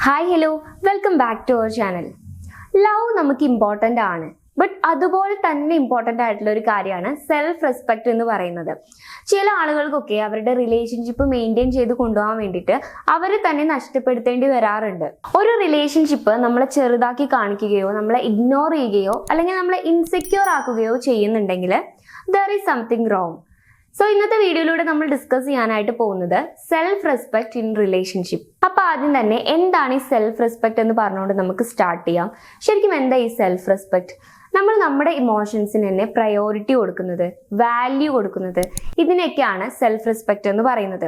Hi hello welcome back to our channel. Love നമുക്ക് important ആണ്, but അതുപോലെ തന്നെ ഇമ്പോർട്ടൻ്റ് ആയിട്ടുള്ള ഒരു കാര്യമാണ് സെൽഫ് റെസ്പെക്ട് എന്ന് പറയുന്നത്. ചില ആളുകൾക്കൊക്കെ അവരുടെ റിലേഷൻഷിപ്പ് മെയിൻറ്റെയിൻ ചെയ്ത് കൊണ്ടുപോകാൻ വേണ്ടിയിട്ട് അവർ തന്നെ നഷ്ടപ്പെടുത്തേണ്ടി വരാറുണ്ട്. ഒരു റിലേഷൻഷിപ്പ് നമ്മളെ ചെറുതാക്കി കാണിക്കുകയോ നമ്മളെ ഇഗ്നോർ ചെയ്യുകയോ അല്ലെങ്കിൽ നമ്മളെ ഇൻസെക്യൂർ ആക്കുകയോ ചെയ്യുന്നുണ്ടെങ്കിൽ there is something wrong. So ഇന്നത്തെ വീഡിയോയിലൂടെ നമ്മൾ ഡിസ്കസ് ചെയ്യാനായിട്ട് പോകുന്നത് സെൽഫ് റെസ്പെക്ട് ഇൻ റിലേഷൻഷിപ്പ്. അപ്പൊ ആദ്യം തന്നെ എന്താണ് ഈ സെൽഫ് റെസ്പെക്ട് എന്ന് പറഞ്ഞുകൊണ്ട് നമുക്ക് സ്റ്റാർട്ട് ചെയ്യാം. ശരിക്കും എന്താ ഈ സെൽഫ് റെസ്പെക്ട്? നമ്മൾ നമ്മുടെ ഇമോഷൻസിന് തന്നെ പ്രയോറിറ്റി കൊടുക്കുന്നത്, വാല്യൂ കൊടുക്കുന്നത്, ഇതിനൊക്കെയാണ് സെൽഫ് റെസ്പെക്ട് എന്ന് പറയുന്നത്.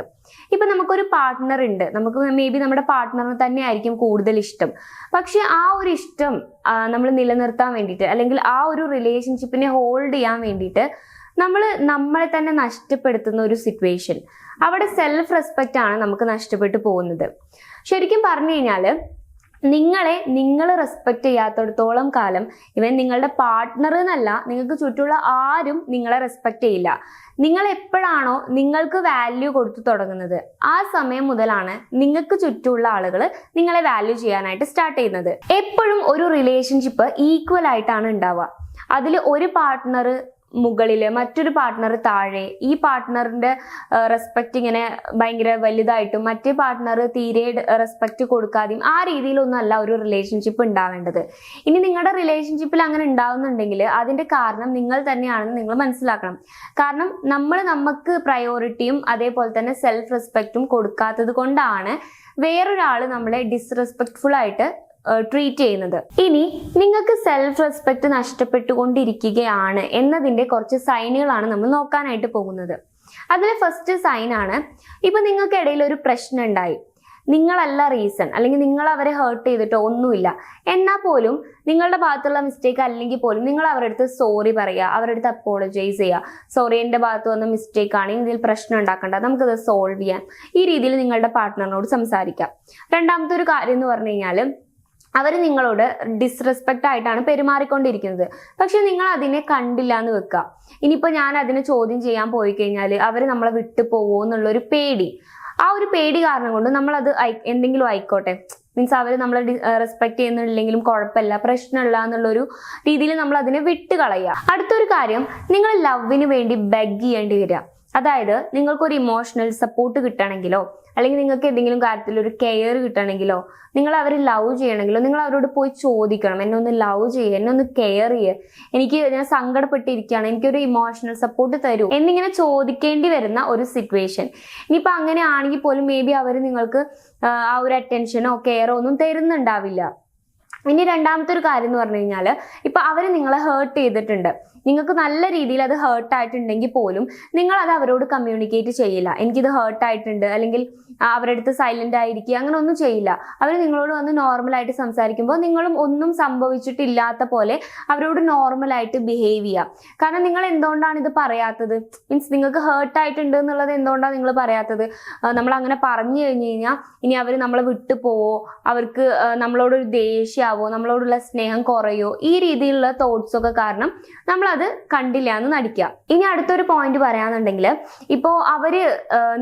ഇപ്പൊ നമുക്കൊരു പാർട്ട്ണർ ഉണ്ട്, നമുക്ക് മേ ബി നമ്മുടെ പാർട്ട്ണറിന് തന്നെ ആയിരിക്കും കൂടുതൽ ഇഷ്ടം. പക്ഷെ ആ ഒരു ഇഷ്ടം നമ്മൾ നിലനിർത്താൻ വേണ്ടിയിട്ട് അല്ലെങ്കിൽ ആ ഒരു റിലേഷൻഷിപ്പിനെ ഹോൾഡ് ചെയ്യാൻ വേണ്ടിയിട്ട് നമ്മളെ തന്നെ നഷ്ടപ്പെടുത്തുന്ന ഒരു സിറ്റുവേഷൻ, അവിടെ സെൽഫ് റെസ്പെക്റ്റ് ആണ് നമുക്ക് നഷ്ടപ്പെട്ടു പോകുന്നത്. ശരിക്കും പറഞ്ഞു കഴിഞ്ഞാൽ നിങ്ങൾ റെസ്പെക്റ്റ് ചെയ്യാത്തിടത്തോളം കാലം ഇവൻ നിങ്ങളുടെ പാർട്ട്ണർ എന്നല്ല, നിങ്ങൾക്ക് ചുറ്റുമുള്ള ആരും നിങ്ങളെ റെസ്പെക്റ്റ് ചെയ്യില്ല. നിങ്ങൾ എപ്പോഴാണോ നിങ്ങൾക്ക് വാല്യൂ കൊടുത്തു തുടങ്ങുന്നത് ആ സമയം മുതലാണ് നിങ്ങൾക്ക് ചുറ്റുമുള്ള ആളുകൾ നിങ്ങളെ വാല്യൂ ചെയ്യാനായിട്ട് സ്റ്റാർട്ട് ചെയ്യുന്നത്. എപ്പോഴും ഒരു റിലേഷൻഷിപ്പ് ഈക്വൽ ആയിട്ടാണ് ഉണ്ടാവുക. അതിൽ ഒരു പാർട്ട്ണർ മുകളില്, മറ്റൊരു പാർട്ട്ണർ താഴെ, ഈ പാർട്ട്ണറിന്റെ റെസ്പെക്റ്റ് ഇങ്ങനെ ഭയങ്കര വലുതായിട്ടും മറ്റേ പാർട്ട്ണർ തീരെ റെസ്പെക്റ്റ് കൊടുക്കാതെയും ആ രീതിയിലൊന്നും അല്ല ഒരു റിലേഷൻഷിപ്പ് ഉണ്ടാവേണ്ടത്. ഇനി നിങ്ങളുടെ റിലേഷൻഷിപ്പിൽ അങ്ങനെ ഉണ്ടാവുന്നുണ്ടെങ്കിൽ അതിന്റെ കാരണം നിങ്ങൾ തന്നെയാണെന്ന് നിങ്ങൾ മനസ്സിലാക്കണം. കാരണം നമുക്ക് പ്രയോറിറ്റിയും അതേപോലെ തന്നെ സെൽഫ് റെസ്പെക്റ്റും കൊടുക്കാത്തത് കൊണ്ടാണ് വേറൊരാൾ നമ്മളെ ഡിസ്റെസ്പെക്ട്ഫുൾ ആയിട്ട് ട്രീറ്റ് ചെയ്യുന്നത്. ഇനി നിങ്ങൾക്ക് സെൽഫ് റെസ്പെക്ട് നഷ്ടപ്പെട്ടുകൊണ്ടിരിക്കുകയാണ് എന്നതിന്റെ കുറച്ച് സൈനുകളാണ് നമ്മൾ നോക്കാനായിട്ട് പോകുന്നത്. അതിൽ ഫസ്റ്റ് സൈൻ ആണ്, ഇപ്പൊ നിങ്ങൾക്ക് ഇടയിൽ ഒരു പ്രശ്നം ഉണ്ടായി, നിങ്ങളല്ല റീസൺ, അല്ലെങ്കിൽ നിങ്ങൾ അവരെ ഹേർട്ട് ചെയ്തിട്ടോ ഒന്നുമില്ല, എന്നാൽ പോലും നിങ്ങളുടെ ഭാഗത്തുള്ള മിസ്റ്റേക്ക് അല്ലെങ്കിൽ പോലും നിങ്ങൾ അവരുടെ അടുത്ത് സോറി പറയുക, അവരുടെ അടുത്ത് അപ്പോളജൈസ് ചെയ്യുക. സോറി, എൻ്റെ ഭാഗത്ത് വന്ന മിസ്റ്റേക്ക് ആണ്, ഇതിൽ പ്രശ്നം ഉണ്ടാക്കണ്ട, നമുക്കത് സോൾവ് ചെയ്യാം. ഈ രീതിയിൽ നിങ്ങളുടെ പാർട്ട്ണറിനോട് സംസാരിക്കാം. രണ്ടാമത്തെ ഒരു കാര്യം എന്ന് പറഞ്ഞു കഴിഞ്ഞാൽ, അവർ നിങ്ങളോട് ഡിസ്റെസ്പെക്റ്റ് ആയിട്ടാണ് പെരുമാറിക്കൊണ്ടിരിക്കുന്നത്, പക്ഷെ നിങ്ങൾ അതിനെ കണ്ടില്ല എന്ന് വെക്കുക. ഇനിയിപ്പോൾ ഞാൻ അതിനെ ചോദ്യം ചെയ്യാൻ പോയി കഴിഞ്ഞാൽ അവർ നമ്മളെ വിട്ടു പോവോ എന്നുള്ളൊരു പേടി, ആ ഒരു പേടി കാരണം കൊണ്ട് നമ്മളത് എന്തെങ്കിലും ആയിക്കോട്ടെ, മീൻസ് അവർ നമ്മളെ റെസ്പെക്ട് ചെയ്യുന്നില്ലെങ്കിലും കുഴപ്പമില്ല, പ്രശ്നമില്ല എന്നുള്ളൊരു രീതിയിൽ നമ്മൾ അതിനെ വിട്ട് കളയുക. അടുത്തൊരു കാര്യം, നിങ്ങൾ ലവിന് വേണ്ടി ബെഗ് ചെയ്യേണ്ടി വരിക. അതായത് നിങ്ങൾക്കൊരു ഇമോഷണൽ സപ്പോർട്ട് കിട്ടണമെങ്കിലോ അല്ലെങ്കിൽ നിങ്ങൾക്ക് എന്തെങ്കിലും കാര്യത്തിൽ ഒരു കെയർ കിട്ടണമെങ്കിലോ നിങ്ങൾ അവരെ ലവ് ചെയ്യണമെങ്കിലോ നിങ്ങൾ അവരോട് പോയി ചോദിക്കണം, എന്നെ ഒന്ന് ലവ് ചെയ്യുക, എന്നെ ഒന്ന് കെയർ ചെയ്യുക, ഞാൻ സങ്കടപ്പെട്ടിരിക്കുകയാണ്, എനിക്കൊരു ഇമോഷണൽ സപ്പോർട്ട് തരൂ എന്നിങ്ങനെ ചോദിക്കേണ്ടി വരുന്ന ഒരു സിറ്റുവേഷൻ. ഇനിയിപ്പോൾ അങ്ങനെ ആണെങ്കിൽ പോലും മേ ബി അവർ നിങ്ങൾക്ക് ആ ഒരു അറ്റൻഷനോ കെയറോ ഒന്നും തരുന്നുണ്ടാവില്ല. ഇനി രണ്ടാമത്തെ ഒരു കാര്യം എന്ന് പറഞ്ഞു കഴിഞ്ഞാൽ, ഇപ്പൊ അവർ നിങ്ങളെ ഹേർട്ട് ചെയ്തിട്ടുണ്ട്, നിങ്ങൾക്ക് നല്ല രീതിയിൽ അത് ഹേർട്ട് ആയിട്ടുണ്ടെങ്കിൽ പോലും നിങ്ങൾ അത് അവരോട് കമ്മ്യൂണിക്കേറ്റ് ചെയ്യില്ല. എനിക്കിത് ഹേർട്ട് ആയിട്ടുണ്ട്, അല്ലെങ്കിൽ അവരുടെ അടുത്ത് സൈലന്റ് ആയിരിക്കുക, അങ്ങനെ ഒന്നും ചെയ്യില്ല. അവർ നിങ്ങളോട് വന്ന് നോർമലായിട്ട് സംസാരിക്കുമ്പോൾ നിങ്ങളും ഒന്നും സംഭവിച്ചിട്ടില്ലാത്ത പോലെ അവരോട് നോർമലായിട്ട് ബിഹേവ് ചെയ്യുക. കാരണം നിങ്ങൾ എന്തുകൊണ്ടാണ് ഇത് പറയാത്തത്, മീൻസ് നിങ്ങൾക്ക് ഹേർട്ട് ആയിട്ടുണ്ട് എന്നുള്ളത് എന്തുകൊണ്ടാണ് നിങ്ങൾ പറയാത്തത്? നമ്മൾ അങ്ങനെ പറഞ്ഞു കഴിഞ്ഞു കഴിഞ്ഞാൽ ഇനി അവർ നമ്മളെ വിട്ടു പോവോ, അവർക്ക് നമ്മളോടൊരു ദേഷ്യാവോ, നമ്മളോടുള്ള സ്നേഹം കുറയോ, ഈ രീതിയിലുള്ള തോട്ട്സ് ഒക്കെ കാരണം നമ്മളത് കണ്ടില്ല എന്ന് നടിക്കുക. ഇനി അടുത്തൊരു പോയിന്റ് പറയാന്നുണ്ടെങ്കിൽ, ഇപ്പോൾ അവര്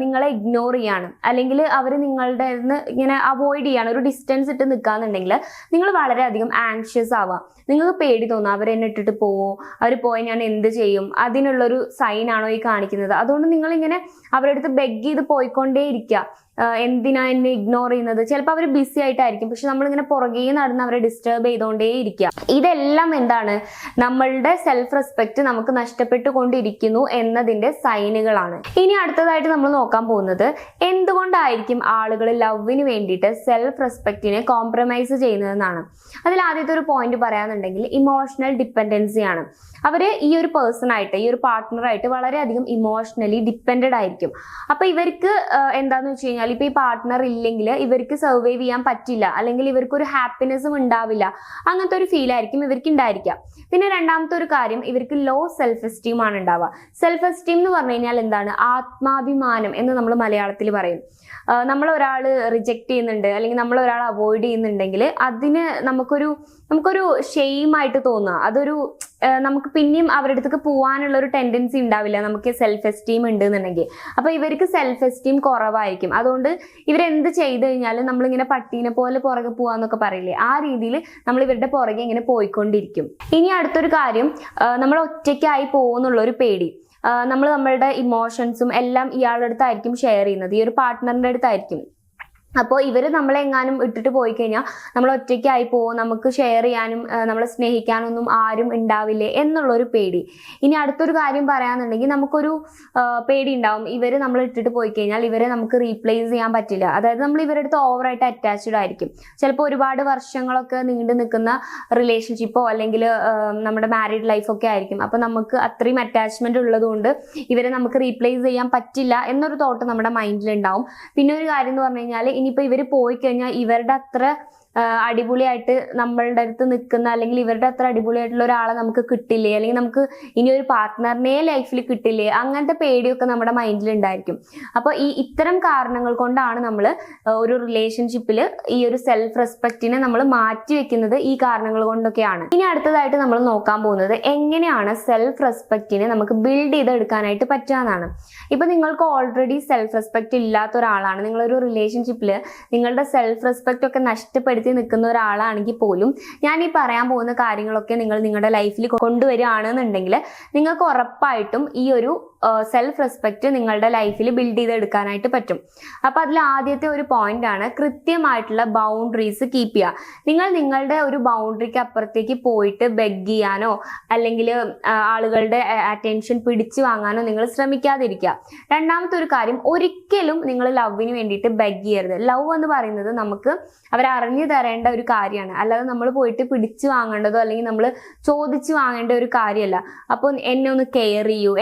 നിങ്ങളെ ഇഗ്നോർ ചെയ്യാണ് അല്ലെങ്കിൽ അവർ നിങ്ങളുടെ ഇങ്ങനെ അവോയ്ഡ് ചെയ്യാണ്, ഒരു ഡിസ്റ്റൻസ് ഇട്ട് നിൽക്കാന്നുണ്ടെങ്കിൽ നിങ്ങൾ വളരെയധികം ആങ്ഷ്യസ് ആവാം. നിങ്ങൾക്ക് പേടി തോന്നുക, അവരെന്നെ ഇട്ടിട്ട് പോവോ, അവർ പോയി ഞാൻ എന്ത് ചെയ്യും, അതിനുള്ളൊരു സൈൻ ആണോ ഈ കാണിക്കുന്നത്. അതുകൊണ്ട് നിങ്ങളിങ്ങനെ അവരുടെ അടുത്ത് ബെഗ് ചെയ്ത് പോയിക്കൊണ്ടേ ഇരിക്കുക. എന്തിനാ എന്നെ ഇഗ്നോർ ചെയ്യുന്നത്? ചിലപ്പോൾ അവർ ബിസി ആയിട്ടായിരിക്കും, പക്ഷെ നമ്മളിങ്ങനെ പുറകെ നടന്ന് അവരെ ഡിസ്റ്റർബ് ചെയ്തുകൊണ്ടേ ഇരിക്കുക. ഇതെല്ലാം എന്താണ്? നമ്മളുടെ സെൽഫ് റെസ്പെക്ട് നമുക്ക് നഷ്ടപ്പെട്ടുകൊണ്ടിരിക്കുന്നു എന്നതിന്റെ സൈനുകളാണ്. ഇനി അടുത്തതായിട്ട് നമ്മൾ നോക്കാൻ പോകുന്നത്, എന്തുകൊണ്ടായിരിക്കും ആളുകൾ ലവിന് വേണ്ടിയിട്ട് സെൽഫ് റെസ്പെക്റ്റിനെ കോംപ്രമൈസ് ചെയ്യുന്നതെന്നാണ്. അതിൽ ആദ്യത്തെ ഒരു പോയിന്റ് പറയാന്നുണ്ടെങ്കിൽ, ഇമോഷണൽ ഡിപ്പെൻഡൻസി ആണ്. അവര് ഈ ഒരു പേഴ്സണായിട്ട്, ഈ ഒരു പാർട്ട്ണറായിട്ട് വളരെയധികം ഇമോഷണലി ഡിപ്പെൻഡഡ് ആയിരിക്കും. അപ്പൊ ഇവർക്ക് എന്താന്ന് വെച്ച് കഴിഞ്ഞാൽ, ഇപ്പൊ ഈ പാർട്ട്ണർ ഇല്ലെങ്കിൽ ഇവർക്ക് സർവൈവ് ചെയ്യാൻ പറ്റില്ല, അല്ലെങ്കിൽ ഇവർക്ക് ഒരു ഹാപ്പിനെസ്സും ഉണ്ടാവില്ല, അങ്ങനത്തെ ഒരു ഫീൽ ആയിരിക്കും ഇവർക്ക് ഉണ്ടായിരിക്കുക. പിന്നെ രണ്ടാമത്തെ ഒരു കാര്യം, ഇവർക്ക് ലോ സെൽഫ് എസ്റ്റീം ആണ് ഉണ്ടാവുക. സെൽഫ് എസ്റ്റീം എന്ന് പറഞ്ഞു കഴിഞ്ഞാൽ എന്താണ്? ആത്മാഭിമാനം എന്ന് നമ്മൾ മലയാളത്തിൽ പറയും. നമ്മൾ ഒരാൾ റിജക്റ്റ് ചെയ്യുന്നുണ്ട് അല്ലെങ്കിൽ നമ്മൾ ഒരാൾ അവോയ്ഡ് ചെയ്യുന്നുണ്ടെങ്കിൽ അതിന് നമുക്കൊരു ഷെയിം ആയിട്ട് തോന്നുക, അതൊരു നമുക്ക് പിന്നെയും അവരുടെ അടുത്തേക്ക് പോകാനുള്ള ഒരു ടെൻഡൻസി ഉണ്ടാവില്ല നമുക്ക് സെൽഫ് എസ്റ്റീം ഉണ്ട് എന്നുണ്ടെങ്കിൽ. അപ്പൊ ഇവർക്ക് സെൽഫ് എസ്റ്റീം കുറവായിരിക്കും. അതുകൊണ്ട് ഇവരെന്ത് ചെയ്ത് കഴിഞ്ഞാലും നമ്മളിങ്ങനെ പട്ടീനെ പോലെ പുറകെ പോവാന്നൊക്കെ പറയില്ലേ, ആ രീതിയിൽ നമ്മൾ ഇവരുടെ പുറകെ ഇങ്ങനെ പോയിക്കൊണ്ടിരിക്കും. ഇനി അടുത്തൊരു കാര്യം, നമ്മൾ ഒറ്റയ്ക്കായി പോകുന്നുള്ള ഒരു പേടി. നമ്മൾ നമ്മളുടെ ഇമോഷൻസും എല്ലാം ഇയാളുടെ അടുത്തായിരിക്കും ഷെയർ ചെയ്യുന്നത്, ഈ ഒരു പാർട്ട്ണറിന്റെ അടുത്തായിരിക്കും. അപ്പോൾ ഇവർ നമ്മളെങ്ങാനും ഇട്ടിട്ട് പോയി കഴിഞ്ഞാൽ നമ്മൾ ഒറ്റയ്ക്കായി പോകും, നമുക്ക് ഷെയർ ചെയ്യാനും നമ്മളെ സ്നേഹിക്കാനൊന്നും ആരും ഉണ്ടാവില്ലേ എന്നുള്ളൊരു പേടി. ഇനി അടുത്തൊരു കാര്യം പറയാന്നുണ്ടെങ്കിൽ നമുക്കൊരു പേടി ഉണ്ടാവും, ഇവർ നമ്മൾ ഇട്ടിട്ട് പോയി കഴിഞ്ഞാൽ ഇവരെ നമുക്ക് റീപ്ലേസ് ചെയ്യാൻ പറ്റില്ല. അതായത് നമ്മൾ ഇവരുടെ അടുത്ത് ഓവറായിട്ട് അറ്റാച്ച്ഡ് ആയിരിക്കും. ചിലപ്പോൾ ഒരുപാട് വർഷങ്ങളൊക്കെ നീണ്ടു നിൽക്കുന്ന റിലേഷൻഷിപ്പോ അല്ലെങ്കിൽ നമ്മുടെ മാരീഡ് ലൈഫൊക്കെ ആയിരിക്കും. അപ്പോൾ നമുക്ക് അത്രയും അറ്റാച്ച്മെന്റ് ഉള്ളത് കൊണ്ട് ഇവരെ നമുക്ക് റീപ്ലേസ് ചെയ്യാൻ പറ്റില്ല എന്നൊരു തോട്ട് നമ്മുടെ മൈൻഡിൽ ഉണ്ടാവും. പിന്നെ ഒരു കാര്യം എന്ന് പറഞ്ഞു കഴിഞ്ഞാൽ, ഇനിയിപ്പോൾ ഇവർ പോയി കഴിഞ്ഞാൽ ഇവരുടെ അത്ര അടിപൊളിയായിട്ട് നമ്മളുടെ അടുത്ത് നിൽക്കുന്ന അല്ലെങ്കിൽ ഇവരുടെ അത്ര അടിപൊളിയായിട്ടുള്ള ഒരാളെ നമുക്ക് കിട്ടില്ലേ, അല്ലെങ്കിൽ നമുക്ക് ഇനി ഒരു പാർട്ട്ണറിനെ ലൈഫിൽ കിട്ടില്ലേ, അങ്ങനത്തെ പേടിയൊക്കെ നമ്മുടെ മൈൻഡിൽ ഉണ്ടായിരിക്കും. അപ്പോൾ ഇത്തരം കാരണങ്ങൾ കൊണ്ടാണ് നമ്മൾ ഒരു റിലേഷൻഷിപ്പിൽ ഈ ഒരു സെൽഫ് റെസ്പെക്റ്റിനെ നമ്മൾ മാറ്റി വെക്കുന്നത്, ഈ കാരണങ്ങൾ കൊണ്ടൊക്കെയാണ്. ഇനി അടുത്തതായിട്ട് നമ്മൾ നോക്കാൻ പോകുന്നത് എങ്ങനെയാണ് സെൽഫ് റെസ്പെക്റ്റിനെ നമുക്ക് ബിൽഡ് ചെയ്തെടുക്കാനായിട്ട് പറ്റുകയെന്നാണ്. ഇപ്പൊ നിങ്ങൾക്ക് ഓൾറെഡി സെൽഫ് റെസ്പെക്റ്റ് ഇല്ലാത്ത ഒരാളാണ്, നിങ്ങളൊരു റിലേഷൻഷിപ്പിൽ നിങ്ങളുടെ സെൽഫ് റെസ്പെക്റ്റ് ഒക്കെ നഷ്ടപ്പെടുത്തി നിൽക്കുന്ന ഒരാളാണെങ്കിൽ പോലും ഞാൻ ഈ പറയാൻ പോകുന്ന കാര്യങ്ങളൊക്കെ നിങ്ങൾ നിങ്ങളുടെ ലൈഫിൽ കൊണ്ടുവരികയാണെന്നുണ്ടെങ്കിൽ നിങ്ങൾക്ക് ഉറപ്പായിട്ടും ഈ ഒരു സെൽഫ് റെസ്പെക്റ്റ് നിങ്ങളുടെ ലൈഫിൽ ബിൽഡ് ചെയ്തെടുക്കാനായിട്ട് പറ്റും. അപ്പൊ അതിൽ ആദ്യത്തെ ഒരു പോയിന്റ് ആണ് കൃത്യമായിട്ടുള്ള ബൗണ്ടറീസ് കീപ്പ് ചെയ്യുക. നിങ്ങൾ നിങ്ങളുടെ ഒരു ബൗണ്ടറിക്ക് അപ്പുറത്തേക്ക് പോയിട്ട് ബെഗ് ചെയ്യാനോ അല്ലെങ്കിൽ ആളുകളുടെ അറ്റൻഷൻ പിടിച്ചു വാങ്ങാനോ നിങ്ങൾ ശ്രമിക്കാതിരിക്കുക. രണ്ടാമത്തെ ഒരു കാര്യം, ഒരിക്കലും നിങ്ങൾ ലവിന് വേണ്ടിയിട്ട് ബെഗ് ചെയ്യരുത്. ലവ് എന്ന് പറയുന്നത് നമുക്ക് അവരറിഞ്ഞു തരേണ്ട ഒരു കാര്യമാണ്, അല്ലാതെ നമ്മൾ പോയിട്ട് പിടിച്ചു വാങ്ങേണ്ടതോ അല്ലെങ്കിൽ നമ്മൾ ചോദിച്ചു വാങ്ങേണ്ട ഒരു കാര്യമല്ല. അപ്പോൾ എന്നെ ഒന്ന് കെയർ ചെയ്യൂ,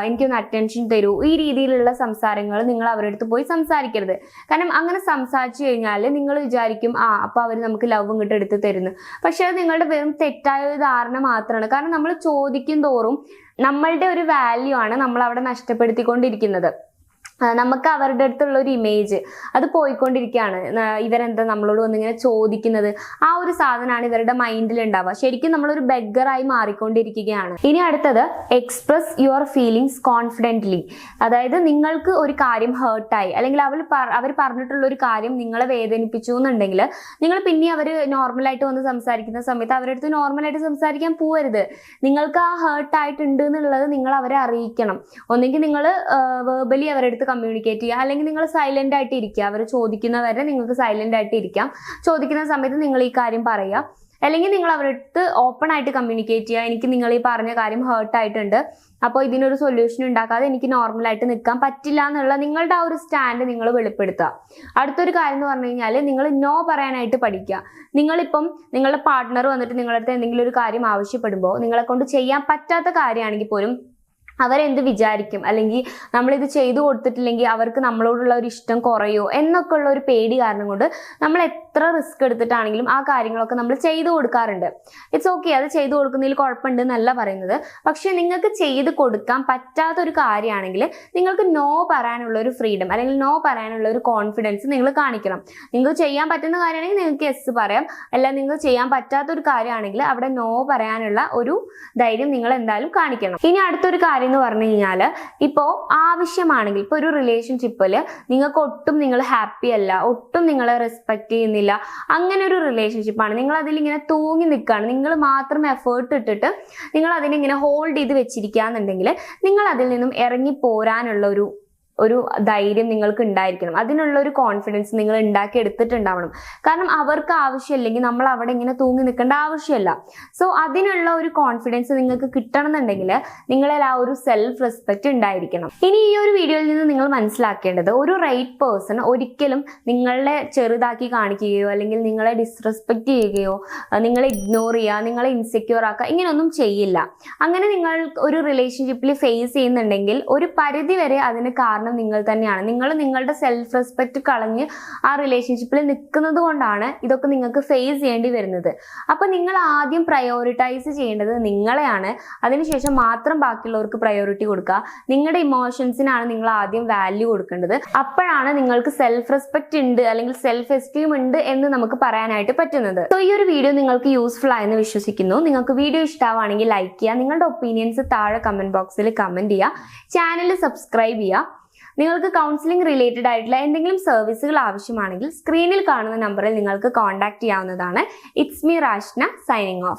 എനിക്കൊന്ന് അറ്റൻഷൻ തരൂ, ഈ രീതിയിലുള്ള സംസാരങ്ങൾ നിങ്ങൾ അവരുടെ അടുത്ത് പോയി സംസാരിക്കരുത്. കാരണം അങ്ങനെ സംസാരിച്ചു കഴിഞ്ഞാൽ നിങ്ങൾ വിചാരിക്കും അപ്പോൾ അവർ നമുക്ക് ലവ് ഇങ്ങോട്ട് എടുത്ത് തരുന്നു. പക്ഷെ അത് നിങ്ങളുടെ വെറും തെറ്റായ ഒരു ധാരണ മാത്രമാണ്. കാരണം നമ്മൾ ചോദിക്കും തോറും നമ്മളുടെ ഒരു വാല്യൂ ആണ് നമ്മൾ അവിടെ നഷ്ടപ്പെടുത്തിക്കൊണ്ടിരിക്കുന്നത്. നമുക്ക് അവരുടെ അടുത്തുള്ള ഒരു ഇമേജ് അത് പോയിക്കൊണ്ടിരിക്കുകയാണ്. ഇവരെന്താ നമ്മളോട് വന്നിങ്ങനെ ചോദിക്കുന്നത്, ആ ഒരു സാധനമാണ് ഇവരുടെ മൈൻഡിൽ ഉണ്ടാവുക. ശരിക്കും നമ്മളൊരു ബെഗറായി മാറിക്കൊണ്ടിരിക്കുകയാണ്. ഇനി അടുത്തത്, എക്സ്പ്രസ് യുവർ ഫീലിങ്സ് കോൺഫിഡൻ്റ്ലി. അതായത് നിങ്ങൾക്ക് ഒരു കാര്യം ഹേർട്ടായി അല്ലെങ്കിൽ അവർ പറഞ്ഞിട്ടുള്ള ഒരു കാര്യം നിങ്ങളെ വേദനിപ്പിച്ചു എന്നുണ്ടെങ്കിൽ നിങ്ങൾ പിന്നെ അവർ നോർമലായിട്ട് വന്ന് സംസാരിക്കുന്ന സമയത്ത് അവരുടെ അടുത്ത് നോർമലായിട്ട് സംസാരിക്കാൻ പോകരുത്. നിങ്ങൾക്ക് ആ ഹേർട്ടായിട്ടുണ്ട് എന്നുള്ളത് നിങ്ങൾ അവരെ അറിയിക്കണം. ഒന്നെങ്കിൽ നിങ്ങൾ വെർബലി അവരുടെ അടുത്ത് കമ്മ്യൂണിക്കേറ്റ് ചെയ്യുക, അല്ലെങ്കിൽ നിങ്ങൾ സൈലന്റ് ആയിട്ട് ഇരിക്കുക. അവർ ചോദിക്കുന്നവരെ നിങ്ങൾക്ക് സൈലന്റ് ആയിട്ട് ഇരിക്കാം. ചോദിക്കുന്ന സമയത്ത് നിങ്ങൾ ഈ കാര്യം പറയുക, അല്ലെങ്കിൽ നിങ്ങൾ അവരുടെ അടുത്ത് ഓപ്പൺ ആയിട്ട് കമ്മ്യൂണിക്കേറ്റ് ചെയ്യുക. എനിക്ക് നിങ്ങൾ ഈ പറഞ്ഞ കാര്യം ഹേർട്ട് ആയിട്ടുണ്ട്, അപ്പോൾ ഇതിനൊരു സൊല്യൂഷൻ ഉണ്ടാക്കാതെ എനിക്ക് നോർമലായിട്ട് നിൽക്കാൻ പറ്റില്ല എന്നുള്ള നിങ്ങളുടെ ആ ഒരു സ്റ്റാൻഡ് നിങ്ങൾ വെളിപ്പെടുത്തുക. അടുത്തൊരു കാര്യം എന്ന് പറഞ്ഞു കഴിഞ്ഞാൽ, നിങ്ങൾ നോ പറയാനായിട്ട് പഠിക്കുക. നിങ്ങളിപ്പം നിങ്ങളുടെ പാർട്ട്ണർ വന്നിട്ട് നിങ്ങളുടെ അടുത്ത് എന്തെങ്കിലും ഒരു കാര്യം ആവശ്യപ്പെടുമ്പോൾ നിങ്ങളെ കൊണ്ട് ചെയ്യാൻ പറ്റാത്ത കാര്യമാണെങ്കിൽ പോലും അവരെന്ത് വിചാരിക്കും, അല്ലെങ്കിൽ നമ്മളിത് ചെയ്തു കൊടുത്തിട്ടില്ലെങ്കിൽ അവർക്ക് നമ്മളോടുള്ള ഒരു ഇഷ്ടം കുറയോ എന്നൊക്കെ ഉള്ള ഒരു പേടി കാരണം കൊണ്ട് നമ്മൾ എത്ര റിസ്ക് എടുത്തിട്ടാണെങ്കിലും ആ കാര്യങ്ങളൊക്കെ നമ്മൾ ചെയ്തു കൊടുക്കാറുണ്ട്. ഇറ്റ്സ് ഓക്കെ, അത് ചെയ്തു കൊടുക്കുന്നതിൽ കുഴപ്പമുണ്ട് എന്നല്ല പറയുന്നത്. പക്ഷെ നിങ്ങൾക്ക് ചെയ്ത് കൊടുക്കാൻ പറ്റാത്തൊരു കാര്യമാണെങ്കിൽ നിങ്ങൾക്ക് നോ പറയാനുള്ള ഒരു ഫ്രീഡം അല്ലെങ്കിൽ നോ പറയാനുള്ള ഒരു കോൺഫിഡൻസ് നിങ്ങൾ കാണിക്കണം. നിങ്ങൾക്ക് ചെയ്യാൻ പറ്റുന്ന കാര്യമാണെങ്കിൽ നിങ്ങൾക്ക് യെസ് പറയാം, അല്ല നിങ്ങൾക്ക് ചെയ്യാൻ പറ്റാത്തൊരു കാര്യമാണെങ്കിൽ അവിടെ നോ പറയാനുള്ള ഒരു ധൈര്യം നിങ്ങൾ എന്തായാലും കാണിക്കണം. ഇനി അടുത്തൊരു കാര്യം എന്ന് പറഞ്ഞു കഴിഞ്ഞാൽ, ഇപ്പോൾ ആവശ്യമാണെങ്കിൽ ഇപ്പോൾ ഒരു റിലേഷൻഷിപ്പിൽ നിങ്ങൾക്ക് ഒട്ടും നിങ്ങൾ ഹാപ്പി അല്ല, ഒട്ടും നിങ്ങളെ റെസ്പെക്ട് ചെയ്യുന്നില്ല, അങ്ങനെ ഒരു റിലേഷൻഷിപ്പാണ്, നിങ്ങൾ അതിലിങ്ങനെ തൂങ്ങി നിൽക്കുകയാണ്, നിങ്ങൾ മാത്രം എഫേർട്ട് ഇട്ടിട്ട് നിങ്ങൾ അതിനിങ്ങനെ ഹോൾഡ് ചെയ്ത് വെച്ചിരിക്കുകയെന്നുണ്ടെങ്കിൽ നിങ്ങൾ അതിൽ നിന്നും ഇറങ്ങി പോരാനുള്ള ഒരു ധൈര്യം നിങ്ങൾക്ക് ഉണ്ടായിരിക്കണം. അതിനുള്ള ഒരു കോൺഫിഡൻസ് നിങ്ങൾ ഉണ്ടാക്കി എടുത്തിട്ടുണ്ടാവണം. കാരണം അവർക്ക് ആവശ്യമില്ലെങ്കിൽ നമ്മൾ അവിടെ ഇങ്ങനെ തൂങ്ങി നിൽക്കേണ്ട ആവശ്യമില്ല. സോ അതിനുള്ള ഒരു കോൺഫിഡൻസ് നിങ്ങൾക്ക് കിട്ടണം എന്നുണ്ടെങ്കിൽ നിങ്ങളിൽ ആ ഒരു സെൽഫ് റെസ്പെക്റ്റ് ഉണ്ടായിരിക്കണം. ഇനി ഈ ഒരു വീഡിയോയിൽ നിന്ന് നിങ്ങൾ മനസ്സിലാക്കേണ്ടത്, ഒരു റൈറ്റ് പേഴ്സൺ ഒരിക്കലും നിങ്ങളെ ചെറുതാക്കി കാണിക്കുകയോ അല്ലെങ്കിൽ നിങ്ങളെ ഡിസ്റെസ്പെക്ട് ചെയ്യുകയോ നിങ്ങളെ ഇഗ്നോർ ചെയ്യുക, നിങ്ങളെ ഇൻസെക്യൂർ ആക്കുക, ഇങ്ങനെയൊന്നും ചെയ്യില്ല. അങ്ങനെ നിങ്ങൾ ഒരു റിലേഷൻഷിപ്പിൽ ഫേസ് ചെയ്യുന്നുണ്ടെങ്കിൽ ഒരു പരിധി വരെ അതിന് കാരണം കാരണം നിങ്ങൾ തന്നെയാണ്. നിങ്ങൾ നിങ്ങളുടെ സെൽഫ് റെസ്പെക്ട് കളഞ്ഞ് ആ റിലേഷൻഷിപ്പിൽ നിൽക്കുന്നത് കൊണ്ടാണ് ഇതൊക്കെ നിങ്ങൾക്ക് ഫേസ് ചെയ്യേണ്ടി വരുന്നത്. അപ്പൊ നിങ്ങൾ ആദ്യം പ്രയോറിറ്റൈസ് ചെയ്യേണ്ടത് നിങ്ങളെയാണ്. അതിനുശേഷം മാത്രം ബാക്കിയുള്ളവർക്ക് പ്രയോറിറ്റി കൊടുക്കുക. നിങ്ങളുടെ ഇമോഷൻസിനാണ് നിങ്ങൾ ആദ്യം വാല്യൂ കൊടുക്കേണ്ടത്. അപ്പോഴാണ് നിങ്ങൾക്ക് സെൽഫ് റെസ്പെക്ട് ഉണ്ട് അല്ലെങ്കിൽ സെൽഫ് എസ്റ്റീം ഉണ്ട് എന്ന് നമുക്ക് പറയാനായിട്ട് പറ്റുന്നത്. സോ ഈ ഒരു വീഡിയോ നിങ്ങൾക്ക് യൂസ്ഫുൾ ആയെന്ന് വിശ്വസിക്കുന്നു. നിങ്ങൾക്ക് വീഡിയോ ഇഷ്ടമാണെങ്കിൽ ലൈക്ക് ചെയ്യുക, നിങ്ങളുടെ ഒപ്പീനിയൻസ് താഴെ കമന്റ് ബോക്സിൽ കമന്റ് ചെയ്യുക, ചാനൽ സബ്സ്ക്രൈബ് ചെയ്യുക. നിങ്ങൾക്ക് കൗൺസിലിംഗ് റിലേറ്റഡ് ആയിട്ടുള്ള എന്തെങ്കിലും സർവീസുകൾ ആവശ്യമാണെങ്കിൽ സ്ക്രീനിൽ കാണുന്ന നമ്പറിൽ നിങ്ങൾക്ക് കോൺടാക്ട് ചെയ്യാവുന്നതാണ്. It's me Rashna signing of.